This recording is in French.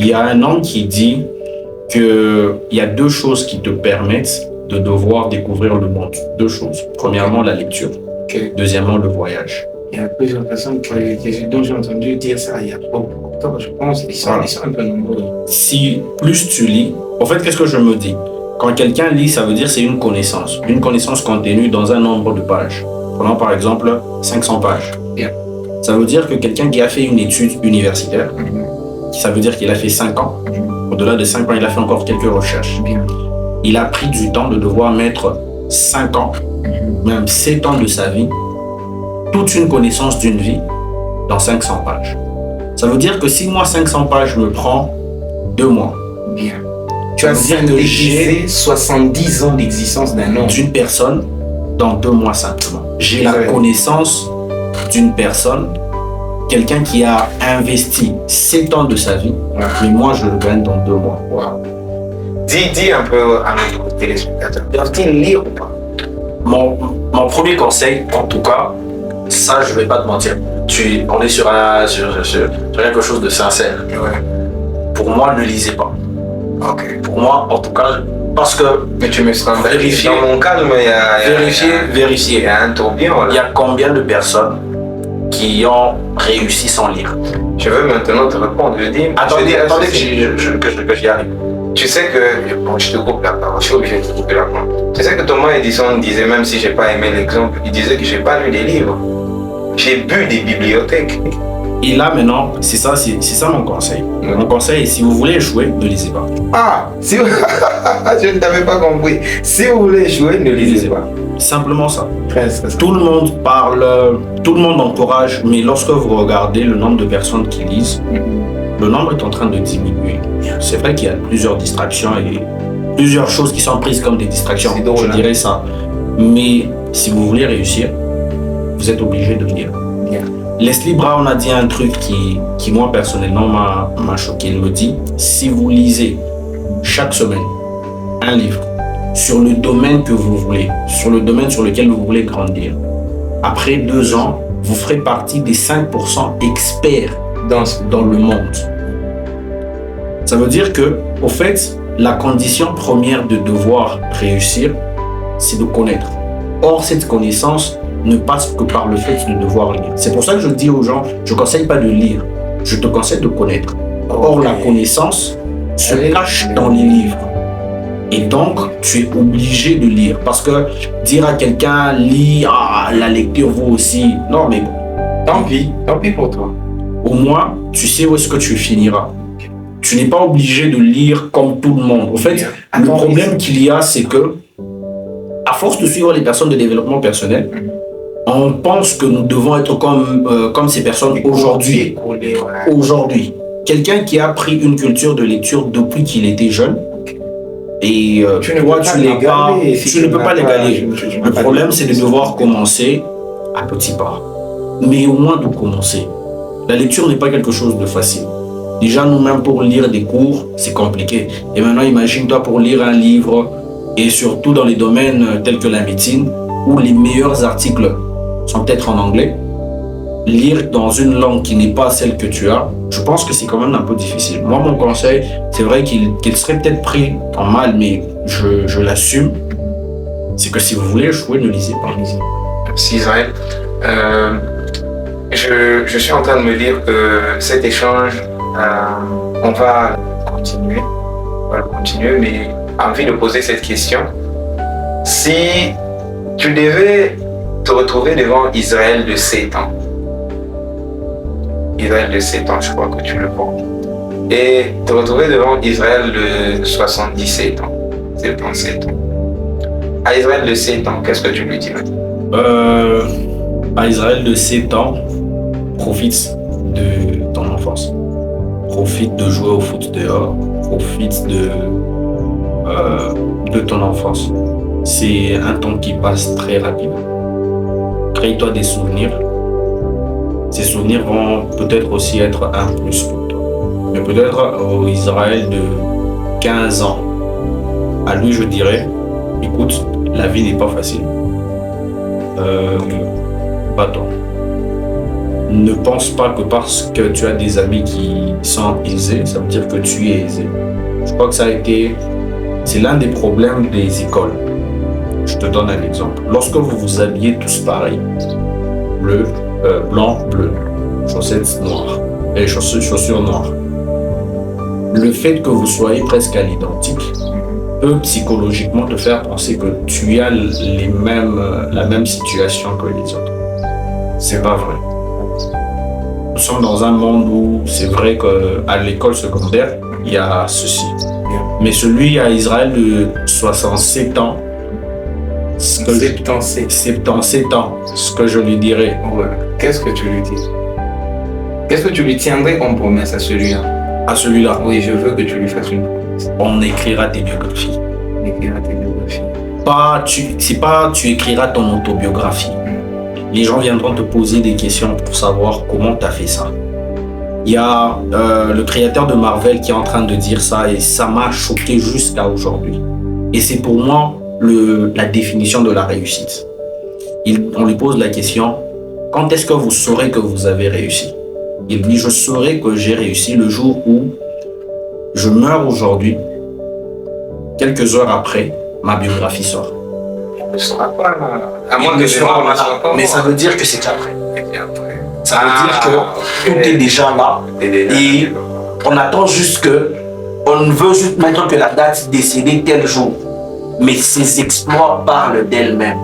Il y a un homme qui dit qu'il y a deux choses qui te permettent de devoir découvrir le monde. Deux choses. Premièrement, la lecture. Okay. Deuxièmement, le voyage. Il y a plusieurs personnes dont j'ai entendu dire ça il y a pas beaucoup de temps, je pense. Ils sont un peu nombreux. Si plus tu lis, en fait, qu'est-ce que je me dis? Quand quelqu'un lit, ça veut dire que c'est une connaissance contenue dans un nombre de pages. Prenons par exemple 500 pages. Bien. Ça veut dire que quelqu'un qui a fait une étude universitaire, ça veut dire qu'il a fait 5 ans. Au-delà de 5 ans, il a fait encore quelques recherches. Bien. Il a pris du temps de devoir mettre 5 ans, même 7 ans de sa vie, toute une connaissance d'une vie dans 500 pages. Ça veut dire que si moi 500 pages me prend 2 mois. Bien. Tu as synthétisé 70 ans d'existence d'un homme. D'une personne dans 2 mois simplement. J'ai la connaissance d'une personne, quelqu'un qui a investi 7 ans de sa vie, mais moi je le gagne dans 2 mois. Wow. Dis un peu à nos téléspectateurs, doivent-ils lire ou pas? Mon premier conseil, en tout cas, ça je vais pas te mentir, on est sur quelque chose de sincère. Ouais. Pour moi, ne lisez pas. Ok. Pour moi, en tout cas, parce que... Mais tu me seras vérifier. Dans mon cas, Vérifier. Il y a un tourbillon. Il y a combien de personnes qui ont réussi sans lire? Je veux maintenant te répondre. Attendez que j'y arrive. Tu sais que... Bon, je te coupe la parole. Je suis obligé de te couper la parole. Tu sais que Thomas Edison disait, même si j'ai pas aimé l'exemple, il disait que j'ai pas lu des livres. J'ai bu des bibliothèques. Et là maintenant, c'est ça mon conseil. Mon conseil est, si vous voulez échouer, ne lisez pas. Ah, si vous... je ne t'avais pas compris. Si vous voulez échouer, ne lisez pas. Simplement ça. Très. Tout le monde parle, tout le monde encourage, mais lorsque vous regardez le nombre de personnes qui lisent, le nombre est en train de diminuer. C'est vrai qu'il y a plusieurs distractions et plusieurs choses qui sont prises comme des distractions, je dirais ça. Mais si vous voulez réussir, vous êtes obligé de lire. Bien. Leslie Brown a dit un truc qui moi personnellement m'a choqué. Il me dit, si vous lisez chaque semaine un livre sur le domaine que vous voulez, sur le domaine sur lequel vous voulez grandir, après 2 ans, vous ferez partie des 5% experts dans le monde. Ça veut dire que, au fait, la condition première de devoir réussir, c'est de connaître. Or, cette connaissance ne passe que par le fait de devoir lire. C'est pour ça que je dis aux gens, je ne conseille pas de lire, je te conseille de connaître. Or, la connaissance se cache dans les livres. Et donc, tu es obligé de lire. Parce que dire à quelqu'un, lis, la lecture vaut aussi. Non, mais bon. Tant pis pour toi. Au moins, tu sais où est-ce que tu finiras. Tu n'es pas obligé de lire comme tout le monde. En fait, le problème qu'il y a, c'est que, à force de suivre les personnes de développement personnel, on pense que nous devons être comme ces personnes aujourd'hui. Aujourd'hui. Quelqu'un qui a pris une culture de lecture depuis qu'il était jeune, et toi, tu ne peux pas l'égaler. Le problème, c'est de devoir commencer à petits pas. Mais au moins de commencer. La lecture n'est pas quelque chose de facile. Déjà, nous-mêmes, pour lire des cours, c'est compliqué. Et maintenant, imagine-toi pour lire un livre, et surtout dans les domaines tels que la médecine, où les meilleurs articles sont peut-être en anglais. Lire dans une langue qui n'est pas celle que tu as, je pense que c'est quand même un peu difficile. Moi, mon conseil, c'est vrai qu'il serait peut-être pris en mal, mais je l'assume. C'est que si vous voulez échouer, ne lisez pas. Merci Israël. Je suis en train de me dire que cet échange, on va le continuer, mais envie de poser cette question. Si tu devais te retrouver devant Israël de 7 ans, Israël de 7 ans, je crois que tu le portes, et te retrouver devant Israël de 77 ans, 77 ans. À Israël de 7 ans, qu'est-ce que tu lui dirais? À Israël de 7 ans, profite de ton enfance. Profite de jouer au foot dehors. Profite de ton enfance. C'est un temps qui passe très rapidement. Crée-toi des souvenirs. Ces souvenirs vont peut-être aussi être un plus pour toi. Mais peut-être au Israël de 15 ans, à lui je dirais, écoute, la vie n'est pas facile. Bats-toi. ne pense pas que parce que tu as des amis qui sont aisés, ça veut dire que tu es aisé. Je crois que c'est l'un des problèmes des écoles. Je te donne un exemple. Lorsque vous vous habillez tous pareil, bleu, blanc, bleu, chaussettes noires et chaussures noires, le fait que vous soyez presque à l'identique peut psychologiquement te faire penser que tu as la même situation que les autres. C'est pas vrai. Nous sommes dans un monde où c'est vrai qu'à l'école secondaire, il y a ceci. Mais celui à Israël de 67 ans, 77 ans, ce que je lui dirais. Ouais. Qu'est-ce que tu lui dis? Qu'est-ce que tu lui tiendrais comme promesse à celui-là? À celui-là? Oui, je veux que tu lui fasses une promesse. On écrira tes biographies. On écrira tes biographies. C'est pas tu écriras ton autobiographie. Les gens viendront te poser des questions pour savoir comment tu as fait ça. Il y a le créateur de Marvel qui est en train de dire ça et ça m'a choqué jusqu'à aujourd'hui. Et c'est pour moi la définition de la réussite. On lui pose la question, quand est-ce que vous saurez que vous avez réussi? Il dit, je saurai que j'ai réussi le jour où je meurs aujourd'hui. Quelques heures après, ma biographie sort. Ne sera pas à moins que mais ça veut dire que c'est après. Ça veut dire que tout est déjà là et on attend juste que on veut juste mettre que la date décédée tel jour. Mais ces exploits parlent d'elles-mêmes.